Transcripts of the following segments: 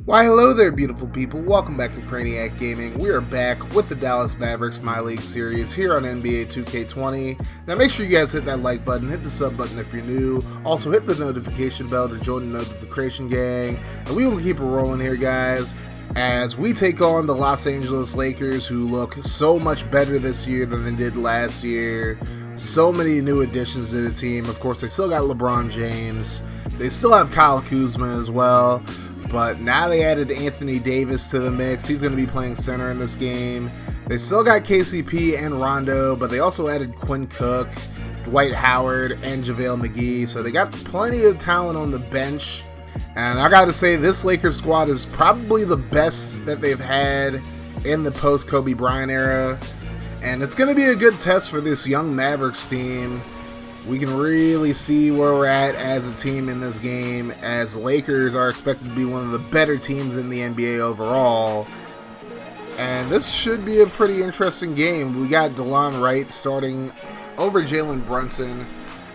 Why hello there beautiful people, welcome back to Crayniaq Gaming. We are back with the Dallas Mavericks MyLeague series here on NBA 2K20. Now make sure you guys hit that like button, hit the sub button if you're new, also hit the notification bell to join the notification gang, and we will keep it rolling here guys as we take on the Los Angeles Lakers, who look so much better this year than they did last year. So many new additions to the team. Of course they still got LeBron James, they still have Kyle Kuzma as well. But now they added Anthony Davis to the mix. He's going to be playing center in this game. They still got KCP and Rondo, but they also added Quinn Cook, Dwight Howard, and JaVale McGee. So they got plenty of talent on the bench. And I got to say, this Lakers squad is probably the best that they've had in the post-Kobe Bryant era. And it's going to be a good test for this young Mavericks team. We can really see where we're at as a team in this game, as Lakers are expected to be one of the better teams in the NBA overall. And this should be a pretty interesting game. We got DeLon Wright starting over Jalen Brunson.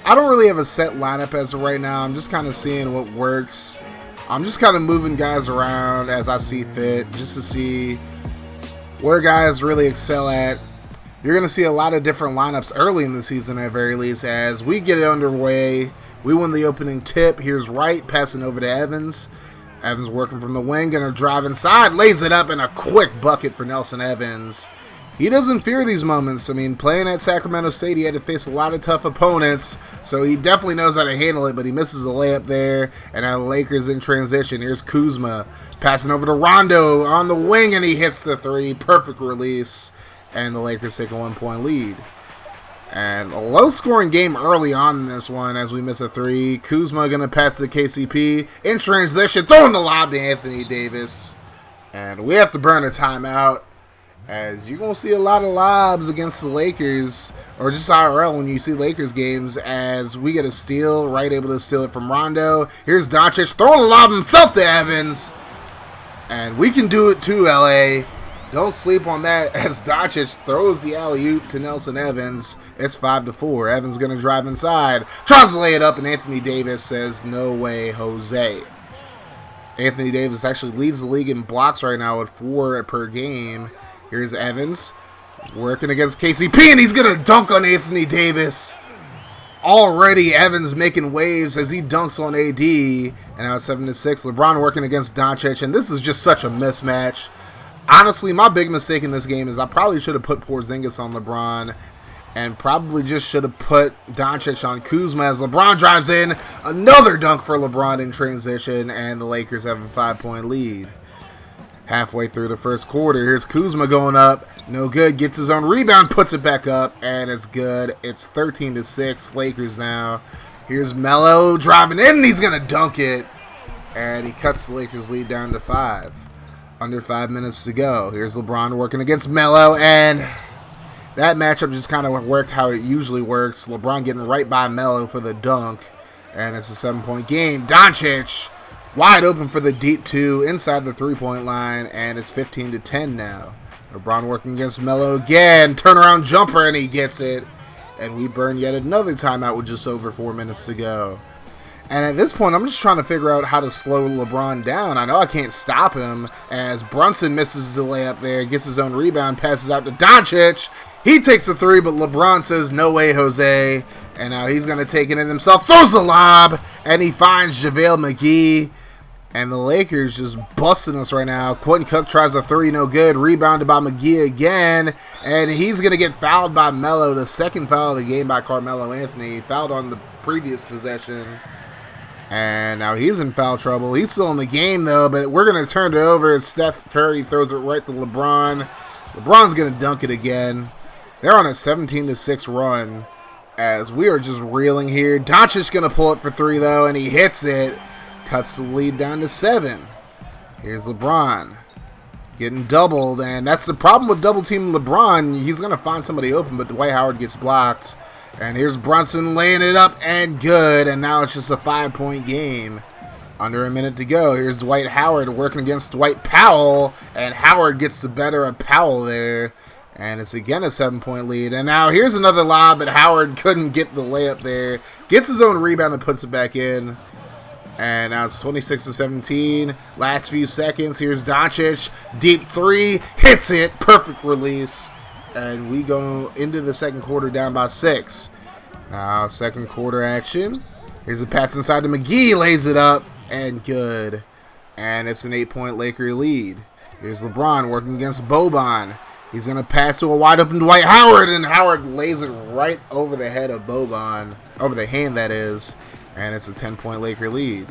I don't really have a set lineup as of right now. I'm just kind of seeing what works. I'm just kind of moving guys around as I see fit, just to see where guys really excel at. You're going to see a lot of different lineups early in the season at very least as we get it underway. We win the opening tip. Here's Wright passing over to Evans. Evans working from the wing, going to drive inside, lays it up, and a quick bucket for Nelson Evans. He doesn't fear these moments. I mean, playing at Sacramento State, he had to face a lot of tough opponents, so he definitely knows how to handle it, but he misses a layup there, and now the Lakers in transition. Here's Kuzma passing over to Rondo on the wing, and he hits the three. Perfect release. And the Lakers take a 1-point lead. And a low-scoring game early on in this one as we miss a three. Kuzma going to pass to KCP. In transition, throwing the lob to Anthony Davis. And we have to burn a timeout, as you're going to see a lot of lobs against the Lakers, or just IRL when you see Lakers games, as we get a steal. Wright able to steal it from Rondo. Here's Doncic throwing a lob himself to Evans. And we can do it too, LA. Don't sleep on that as Doncic throws the alley-oop to Nelson Evans. It's 5-4. Evans going to drive inside. Tries to lay it up, and Anthony Davis says, no way, Jose. Anthony Davis actually leads the league in blocks right now with 4 per game. Here's Evans working against KCP, and he's going to dunk on Anthony Davis. Already Evans making waves as he dunks on AD. And now it's 7-6. LeBron working against Doncic, and this is just such a mismatch. Honestly, my big mistake in this game is I probably should have put Porzingis on LeBron and probably just should have put Doncic on Kuzma as LeBron drives in. Another dunk for LeBron in transition, and the Lakers have a 5-point lead. Halfway through the first quarter, here's Kuzma going up. No good. Gets his own rebound, puts it back up, and it's good. It's 13-6, Lakers now. Here's Melo driving in, and he's going to dunk it. And he cuts the Lakers lead down to 5. Under 5 minutes to go. Here's LeBron working against Melo, and that matchup just kind of worked how it usually works. LeBron getting right by Melo for the dunk, and it's a 7-point game. Doncic wide open for the deep 2 inside the 3-point line, and it's 15-10 now. LeBron working against Melo again. Turnaround jumper, and he gets it. And we burn yet another timeout with just over 4 minutes to go. And at this point, I'm just trying to figure out how to slow LeBron down. I know I can't stop him as Brunson misses the layup there, gets his own rebound, passes out to Doncic. He takes the three, but LeBron says, no way, Jose. And now he's going to take it in himself, throws the lob, and he finds JaVale McGee. And the Lakers just busting us right now. Quinn Cook tries a three, no good. Rebounded by McGee again. And he's going to get fouled by Melo. The second foul of the game by Carmelo Anthony. Fouled on the previous possession. And now he's in foul trouble. He's still in the game, though, but we're going to turn it over as Steph Curry throws it right to LeBron. LeBron's going to dunk it again. They're on a 17-6 run as we are just reeling here. Doncic's going to pull up for 3, though, and he hits it. Cuts the lead down to 7. Here's LeBron getting doubled, and that's the problem with double-teaming LeBron. He's going to find somebody open, but Dwight Howard gets blocked. And here's Brunson laying it up, and good. And now it's just a 5-point game. Under a minute to go. Here's Dwight Howard working against Dwight Powell. And Howard gets the better of Powell there. And it's again a 7-point lead. And now here's another lob, but Howard couldn't get the layup there. Gets his own rebound and puts it back in. And now it's 26-17. Last few seconds. Here's Doncic. Deep three. Hits it. Perfect release. And we go into the second quarter down by 6. Now second quarter action. Here's a pass inside to McGee. Lays it up. And good. And it's an 8-point Laker lead. Here's LeBron working against Boban. He's going to pass to a wide open Dwight Howard. And Howard lays it right over the head of Boban. Over the hand, that is. And it's a 10-point Laker lead.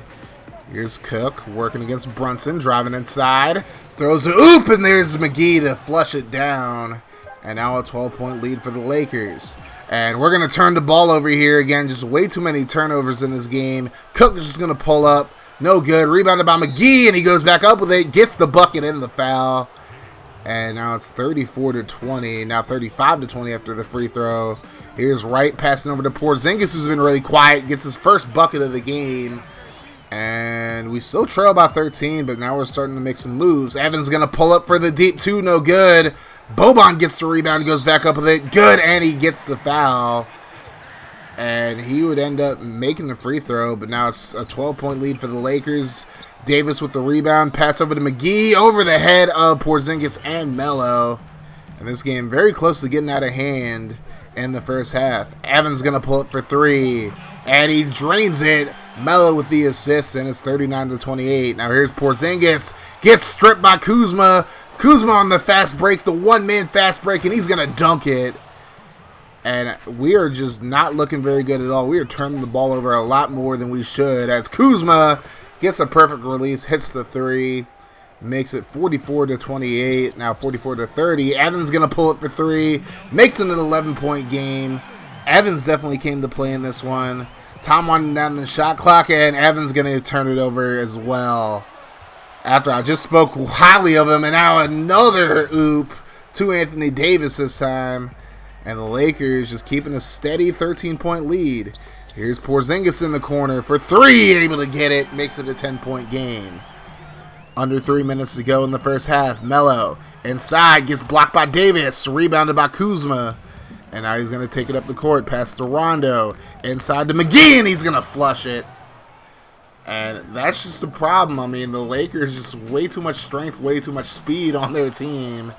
Here's Cook working against Brunson, driving inside. Throws a oop, and there's McGee to flush it down. And now a 12-point lead for the Lakers. And we're going to turn the ball over here again. Just way too many turnovers in this game. Cook is just going to pull up. No good. Rebounded by McGee, and he goes back up with it. Gets the bucket and the foul. And now it's 34-20. Now 35-20 after the free throw. Here's Wright passing over to Porzingis, who's been really quiet. Gets his first bucket of the game. And we still trail by 13, but now we're starting to make some moves. Evans going to pull up for the deep two. No good. Boban gets the rebound, goes back up with it. Good, and he gets the foul. And he would end up making the free throw, but now it's a 12-point lead for the Lakers. Davis with the rebound. Pass over to McGee. Over the head of Porzingis and Melo. And this game very close to getting out of hand in the first half. Evans going to pull up for 3. And he drains it. Melo with the assist, and it's 39-28. Now here's Porzingis. Gets stripped by Kuzma. Kuzma on the fast break, the one-man fast break, and he's going to dunk it. And we are just not looking very good at all. We are turning the ball over a lot more than we should, as Kuzma gets a perfect release, hits the 3, makes it 44-28, now 44-30. Evans going to pull it for 3, makes it an 11-point game. Evans definitely came to play in this one. Tom winding down the shot clock, and Evans going to turn it over as well. After I just spoke highly of him, and now another oop to Anthony Davis this time. And the Lakers just keeping a steady 13-point lead. Here's Porzingis in the corner for 3, able to get it, makes it a 10-point game. Under 3 minutes to go in the first half. Melo inside, gets blocked by Davis, rebounded by Kuzma. And now he's going to take it up the court, pass to Rondo, inside to McGee, and he's going to flush it. And that's just the problem. I mean, the Lakers just way too much strength, way too much speed on their team.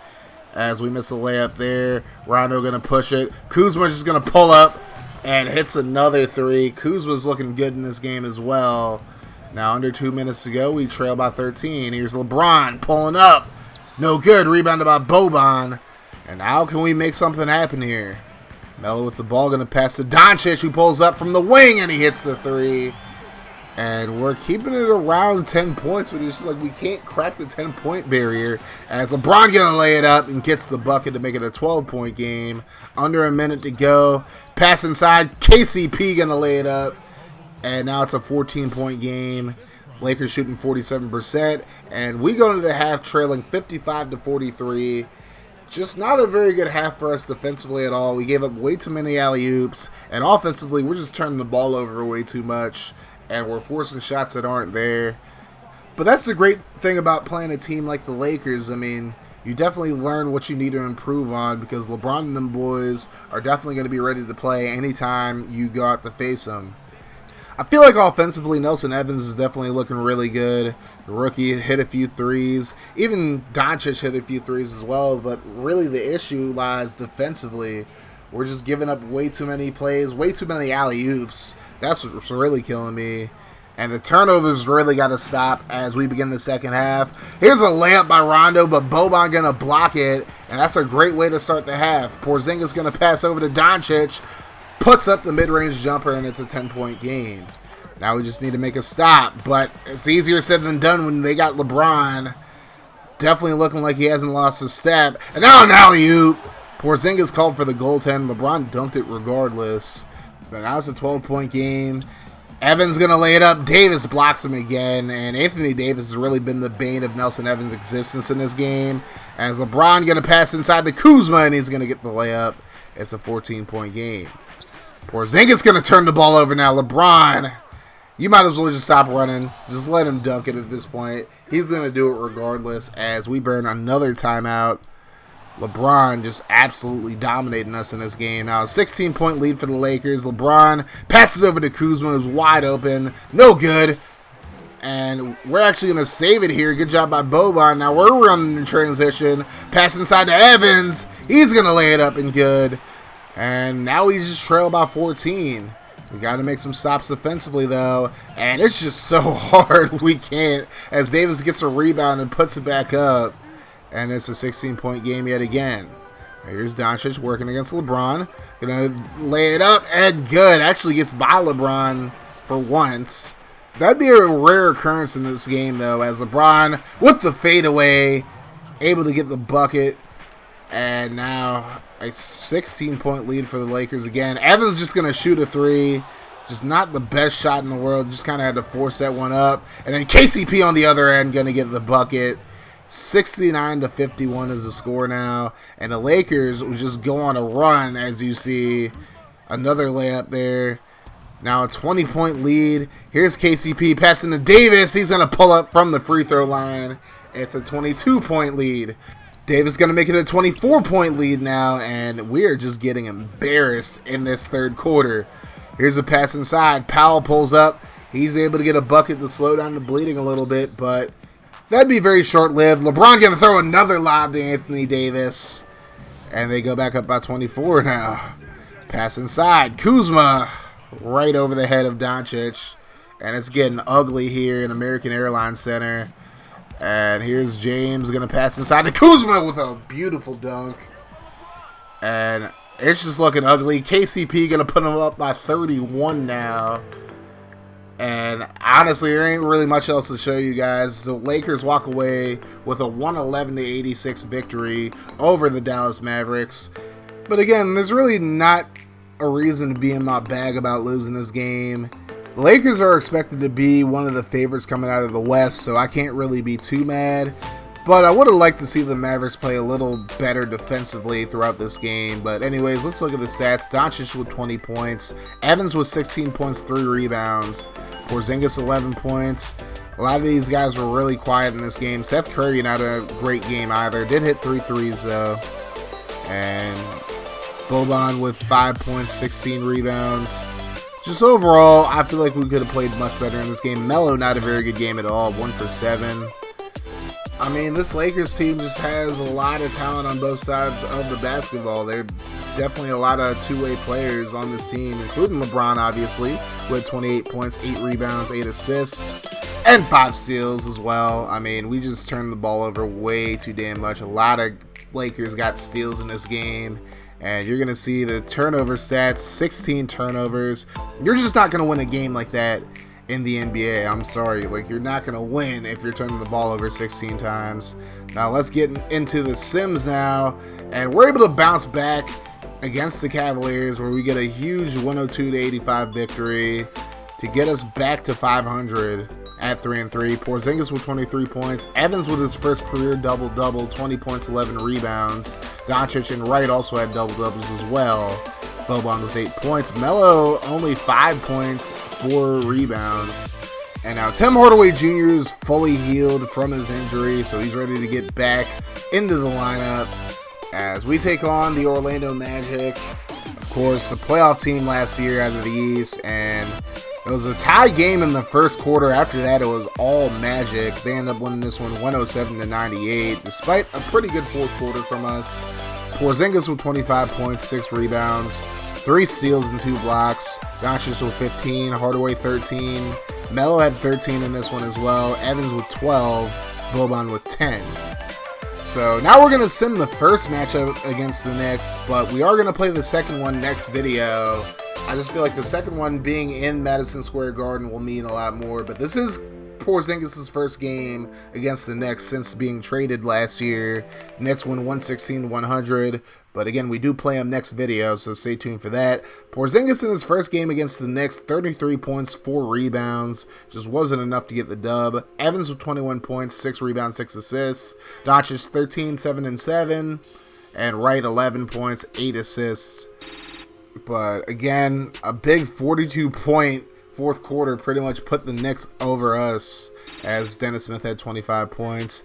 As we miss a layup there. Rondo going to push it. Kuzma's just going to pull up and hits another 3. Kuzma's looking good in this game as well. Now under 2 minutes to go, we trail by 13. Here's LeBron pulling up. No good. Rebounded by Boban. And how can we make something happen here? Melo with the ball, going to pass to Doncic, who pulls up from the wing, and he hits the 3. And we're keeping it around 10 points, but it's just like we can't crack the 10-point barrier. As LeBron going to lay it up and gets the bucket to make it a 12-point game. Under a minute to go. Pass inside. KCP going to lay it up. And now it's a 14-point game. Lakers shooting 47%. And we go into the half trailing 55-43. Just not a very good half for us defensively at all. We gave up way too many alley-oops. And offensively, we're just turning the ball over way too much. And we're forcing shots that aren't there. But that's the great thing about playing a team like the Lakers. I mean, you definitely learn what you need to improve on, because LeBron and them boys are definitely going to be ready to play anytime you go out to face them. I feel like offensively, Nelson Evans is definitely looking really good. The rookie hit a few threes. Even Doncic hit a few threes as well. But really the issue lies defensively. We're just giving up way too many plays, way too many alley-oops. That's what's really killing me. And the turnovers really got to stop as we begin the second half. Here's a layup by Rondo, but Boban going to block it. And that's a great way to start the half. Porzingis going to pass over to Doncic. Puts up the mid-range jumper, and it's a 10-point game. Now we just need to make a stop. But it's easier said than done when they got LeBron. Definitely looking like he hasn't lost his step. And now an alley-oop. Porzingis called for the goaltend. LeBron dunked it regardless. But now it's a 12-point game. Evans going to lay it up. Davis blocks him again. And Anthony Davis has really been the bane of Nelson Evans' existence in this game. As LeBron going to pass inside to Kuzma, and he's going to get the layup. It's a 14-point game. Porzingis going to turn the ball over now. LeBron, you might as well just stop running. Just let him dunk it at this point. He's going to do it regardless as we burn another timeout. LeBron just absolutely dominating us in this game. Now, a 16-point lead for the Lakers. LeBron passes over to Kuzma, who's wide open. No good. and we're actually going to save it here. Good job by Boban. Now we're running in transition. Pass inside to Evans. He's going to lay it up and good. And now we just trail by 14. We got to make some stops defensively, though. And it's just so hard we can't, as Davis gets a rebound and puts it back up. And it's a 16-point game yet again. Here's Doncic working against LeBron. Gonna lay it up and good. Actually gets by LeBron for once. That'd be a rare occurrence in this game, though, as LeBron with the fadeaway, able to get the bucket. And now a 16-point lead for the Lakers again. Evans just going to shoot a three. Just not the best shot in the world. Just kind of had to force that one up. And then KCP on the other end going to get the bucket. 69-51 is the score now. And the Lakers will just go on a run, as you see. Another layup there. Now a 20-point lead. Here's KCP passing to Davis. He's going to pull up from the free throw line. It's a 22-point lead. Davis going to make it a 24-point lead now, and we are just getting embarrassed in this third quarter. Here's a pass inside. Powell pulls up. He's able to get a bucket to slow down the bleeding a little bit, but that'd be very short-lived. LeBron going to throw another lob to Anthony Davis, and they go back up by 24 now. Pass inside. Kuzma right over the head of Doncic, and it's getting ugly here in American Airlines Center. And here's James going to pass inside to Kuzma with a beautiful dunk. And it's just looking ugly. KCP going to put him up by 31 now. And honestly, there ain't really much else to show you guys. The Lakers walk away with a 111-86 victory over the Dallas Mavericks. But again, there's really not a reason to be in my bag about losing this game. The Lakers are expected to be one of the favorites coming out of the West, so I can't really be too mad. But I would have liked to see the Mavericks play a little better defensively throughout this game. But anyways, let's look at the stats. Doncic with 20 points. Evans with 16 points, 3 rebounds. Porzingis 11 points. A lot of these guys were really quiet in this game. Seth Curry not a great game either. Did hit 3 threes though. And Boban with 5 points, 16 rebounds. Just overall, I feel like we could have played much better in this game. Melo, not a very good game at all. 1 for 7. I mean, this Lakers team just has a lot of talent on both sides of the basketball. There are definitely a lot of two-way players on this team, including LeBron, obviously, with 28 points, 8 rebounds, 8 assists, and 5 steals as well. I mean, we just turned the ball over way too damn much. A lot of Lakers got steals in this game. And you're going to see the turnover stats, 16 turnovers. You're just not going to win a game like that in the NBA. I'm sorry. Like, you're not going to win if you're turning the ball over 16 times. Now, let's get into the Sims now. And we're able to bounce back against the Cavaliers, where we get a huge 102-85 victory to get us back to 500 at 3-3. Porzingis with 23 points. Evans with his first career double-double, 20 points, 11 rebounds. Doncic and Wright also had double-doubles as well. Boban with 8 points. Melo only 5 points, 4 rebounds. And now Tim Hardaway Jr. is fully healed from his injury, so he's ready to get back into the lineup as we take on the Orlando Magic. Of course, the playoff team last year out of the East, and it was a tie game in the first quarter. After that, it was all Magic. They end up winning this one 107-98, despite a pretty good fourth quarter from us. Porzingis with 25 points, 6 rebounds, 3 steals and 2 blocks. Doncic with 15, Hardaway 13. Melo had 13 in this one as well. Evans with 12, Boban with 10. So now we're going to sim the first matchup against the Knicks, but we are going to play the second one next video. I just feel like the second one being in Madison Square Garden will mean a lot more, but this is Porzingis' first game against the Knicks since being traded last year. Knicks win 116-100, but again, we do play him next video, so stay tuned for that. Porzingis in his first game against the Knicks, 33 points, 4 rebounds, just wasn't enough to get the dub. Evans with 21 points, 6 rebounds, 6 assists. Doncic 13, 7 and 7, and Wright 11 points, 8 assists. But again, a big 42-point fourth quarter pretty much put the Knicks over us, as Dennis Smith had 25 points.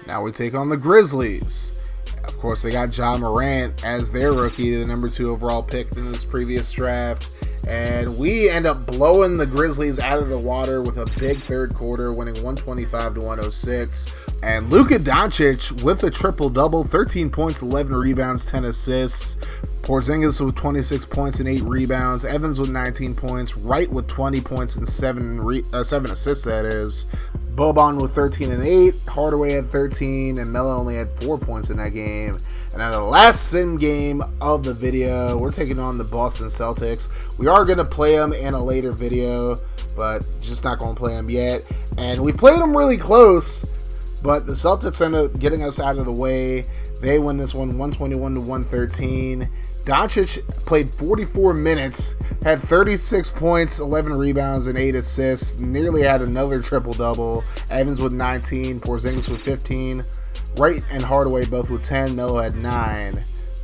Now we take on the Grizzlies. Of course, they got Ja Morant as their rookie, the number 2 overall pick in this previous draft. And we end up blowing the Grizzlies out of the water with a big third quarter, winning 125-106. And Luka Doncic with a triple-double, 13 points, 11 rebounds, 10 assists. Porzingis with 26 points and 8 rebounds. Evans with 19 points. Wright with 20 points and 7 assists, that is. Boban with 13 and 8. Hardaway had 13, and Melo only had 4 points in that game. And now the last sim game of the video, we're taking on the Boston Celtics. We are going to play them in a later video, but just not going to play them yet. And we played them really close, but the Celtics end up getting us out of the way. They win this one 121-113. Doncic played 44 minutes, had 36 points, 11 rebounds, and 8 assists. Nearly had another triple-double. Evans with 19, Porzingis with 15. Wright and Hardaway both with 10. Melo had 9.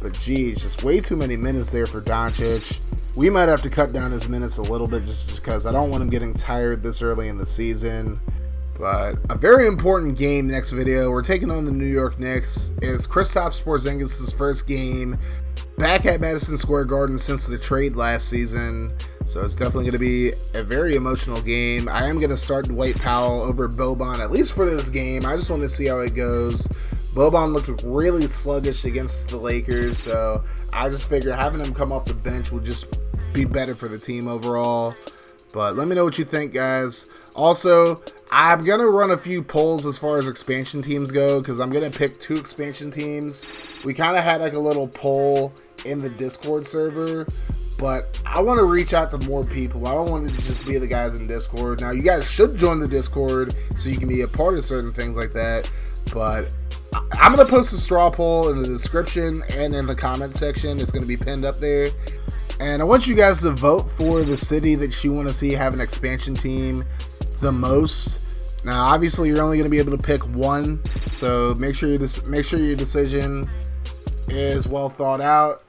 But geez, just way too many minutes there for Doncic. We might have to cut down his minutes a little bit just because I don't want him getting tired this early in the season. But a very important game next video. We're taking on the New York Knicks. It's Kristaps Porzingis' first game back at Madison Square Garden since the trade last season. So it's definitely going to be a very emotional game. I am going to start Dwight Powell over Boban, at least for this game. I just want to see how it goes. Boban looked really sluggish against the Lakers, so I just figure having him come off the bench would just be better for the team overall. But let me know what you think, guys. Also, I'm going to run a few polls as far as expansion teams go, because I'm going to pick 2 expansion teams. We kind of had like a little poll in the Discord server, but I want to reach out to more people. I don't want it to just be the guys in Discord. Now, you guys should join the Discord so you can be a part of certain things like that, but I'm going to post a straw poll in the description and in the comment section. It's going to be pinned up there. And I want you guys to vote for the city that you want to see have an expansion team the most. Now, obviously, you're only going to be able to pick one, so make sure your decision is well thought out.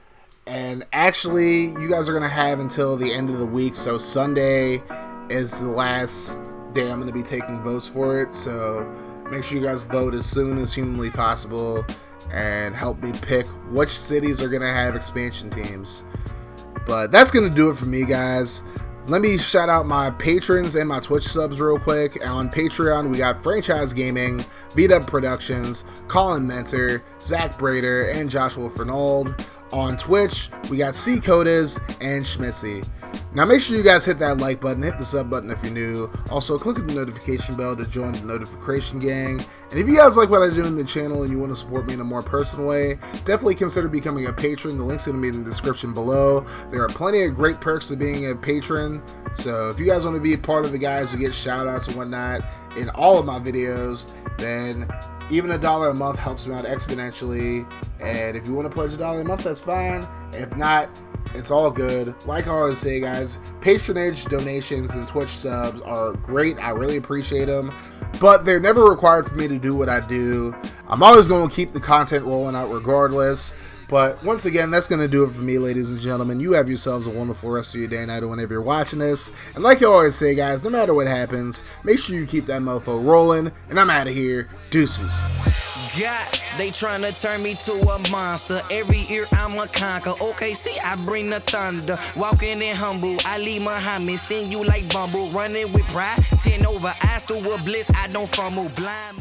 And actually, you guys are going to have until the end of the week, so Sunday is the last day I'm going to be taking votes for it. So make sure you guys vote as soon as humanly possible and help me pick which cities are going to have expansion teams. But that's going to do it for me, guys. Let me shout out my patrons and my Twitch subs real quick. On Patreon, we got Franchise Gaming, VDub Productions, Colin Mentor, Zach Brader, and Joshua Fernald. On Twitch, we got C Codas and Schmitzy. Now make sure you guys hit that like button, hit the sub button if you're new. Also, click the notification bell to join the notification gang. And if you guys like what I do in the channel and you want to support me in a more personal way, definitely consider becoming a patron. The link's going to be in the description below. There are plenty of great perks to being a patron. So if you guys want to be a part of the guys who get shout outs and whatnot in all of my videos, then even $1 a month helps me out exponentially. And if you want to pledge $1 a month, that's fine. If not, it's all good. Like I always say, guys, patronage, donations, and Twitch subs are great. I really appreciate them, but they're never required for me to do what I do. I'm always going to keep the content rolling out regardless. But once again, that's going to do it for me, ladies and gentlemen. You have yourselves a wonderful rest of your day and night whenever you're watching this. And like I always say, guys, no matter what happens, make sure you keep that mofo rolling. And I'm out of here. Deuces. God, they tryna turn me to a monster. Every year I'm a conquer. Okay, see, I bring the thunder. Walking in humble, I leave Muhammad. Sting you like Bumble. Running with pride, 10 over. Eyes through a bliss, I don't fumble. Blind.